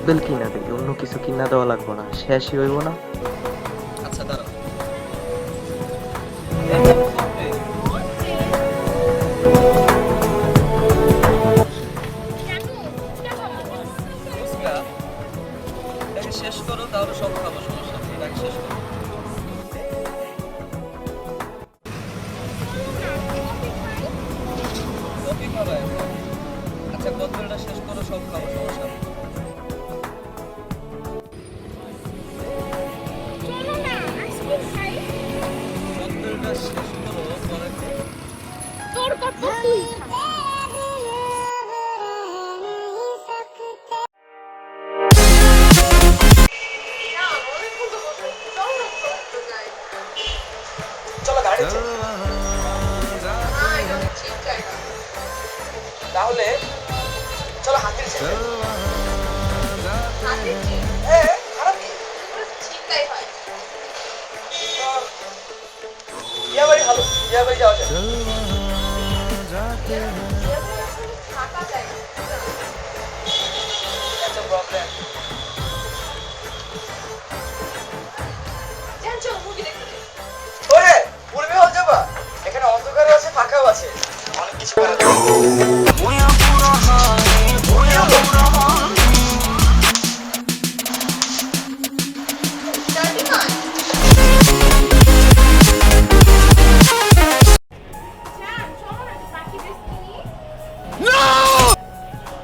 Bell কিনা দেই, অন্য কিছু কিনা দেওয়া লাগবে না, শেষই হইব না। আচ্ছা দাঁড়াও। ফুচকা, এটাকে শেষ করো তাহলে সব খাবো, সমস্যা নেই, এটাকে শেষ করো। কফি খাবে এখন? আচ্ছা বোতলটা শেষ করো, সব খাবো, সমস্যা নেই। বোতলটা শেষ করো, পরে খাবো। তোর কত তুই চলো গাড়ি তাহলে চলো হাতির ছেলে। খারাপ কি? বিয়াবাড়ি ভালো, বিয়াবাড়ি যাওয়া যায়। একটা প্রবলেম। ওরে পূর্বে হল যাবা, এখানে অন্ধকারও আছে ফাঁকাও আছে, অনেক কিছু করা যায়।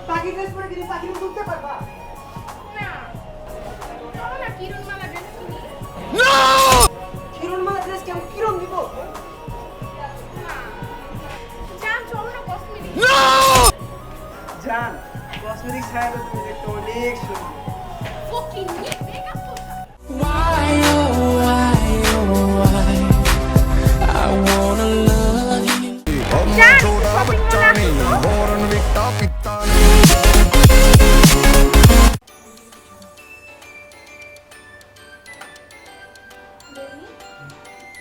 পাখি ড্রেস পরে গেলে পাখি তুলতে পারবা? কিরণ মালা ড্রেস কেমন কিরণ দিব? জান কসমেটিক ছাড়া তো তুমি দেখতে অনেক সুন্দর।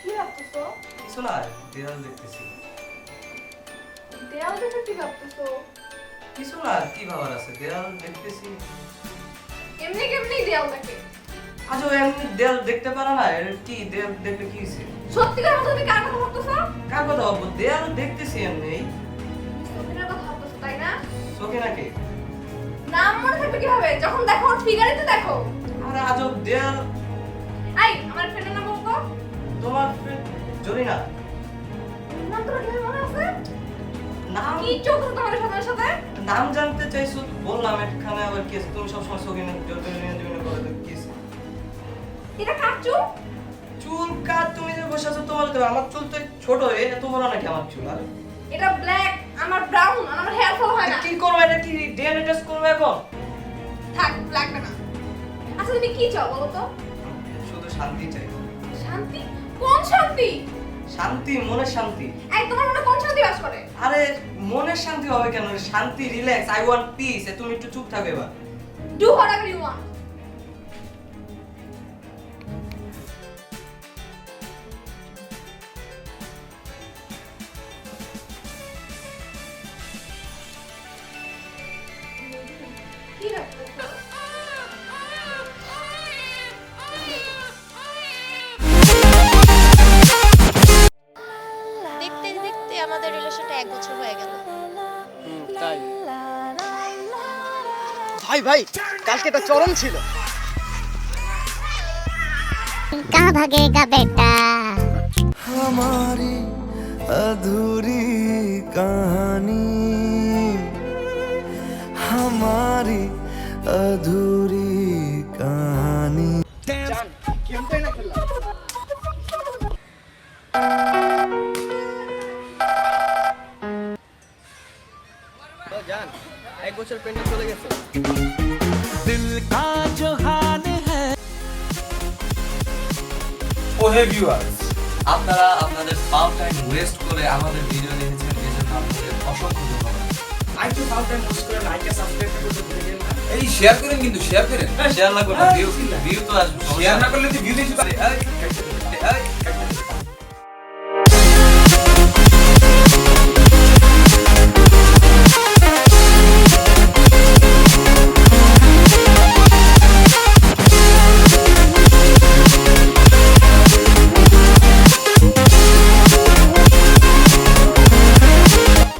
কি ভাবতেছো? কিছু না, দেয়াল দেখতেছি। দেয়াল দেখে কি ভাবতেছো? কিছু না, কি ভাবার আছে, দেয়াল দেখতেছি। এমনি কেমনি দেয়াল দেখে? আজও এমনি দেয়াল দেখতে পারো না? এর কি দেয়াল দেখলে কি হয়েছে? সত্যিকার মতো তুমি কার কথা ভাবতেছো? কার কথা ভাববো? দেয়াল দেখতেছি এমনি। সত্যিকার কথা ভাবতেছো তাই না? চোখে নাকি? নাম মনে থাকবে কিভাবে? যখন দেখো ওর ফিগারই তো দেখো। আরে আজব দেয়াল। এই আমার ফ্রেন্ডের নাম বলতো? তোমার ফ্রেন্ড জরিনা? নাম তোমার কিভাবে মনে আছে? নাম কি চোখ তোমার সাথে সাথে? নাম জানতে চাইছো? বললাম এখানে আবার কি আছে? তুমি সবসময় চোখে জরিনা করে তো কি আছে? এটা কার চুল? চুল কাট, তুমি যে বসে আছো তোমার তো, আমার চুল তো ছোট, এত বড় নাকি আমার চুল? আরে এটা ব্ল্যাক, আমার ব্রাউন, আর আমার হেয়ার ফল হয় না। কি করবো, এটা কি ডিএনএ টেস্ট করবো এখন? থাক, লাগবে না। আচ্ছা তুমি কি চাও বলো তো? শুধু শান্তি চাই। শান্তি? কোন শান্তি? শান্তি, মনের শান্তি। এই তোমার মনে কোন শান্তি বাস করে? আরে মনের শান্তি হবে কেন? শান্তি, রিল্যাক্স, আই ওয়ান্ট পিস। তুমি একটু চুপ থাকো এবার। Do whatever you want. কি ভাবতেছো? দেখতে দেখতে আমাদের রিলেশনটা 1 বছর হয়ে গেল। তাই ভাই ভাই কালকে তো চরম ছিল। कहाँ भागेगा बेटा हमारी अधूरी कहानी, हमारी अधूरी कहानी। জান কেমন না খেললাম? জান 1 বছর পেন্টে চলে গেছে। दिल का जो हाल है। ওহে ভিউয়ার্স, আপনারা আপনাদের পাও টাইম ওয়েস্ট করে আমাদের ভিডিও দেখেছেন, এজন্য আপনাদের অসংখ্য ধন্যবাদ। আইটু ফাউল টাইম পোস্ট করে লাইক আর সাবস্ক্রাইব করতে ভুলে গেলেন না। এই শেয়ার করেন, কিন্তু শেয়ার করেন, শেয়ার না করলে ভিউ তো আসবে। শেয়ার না করলে তো ভিউ দিতে পারে।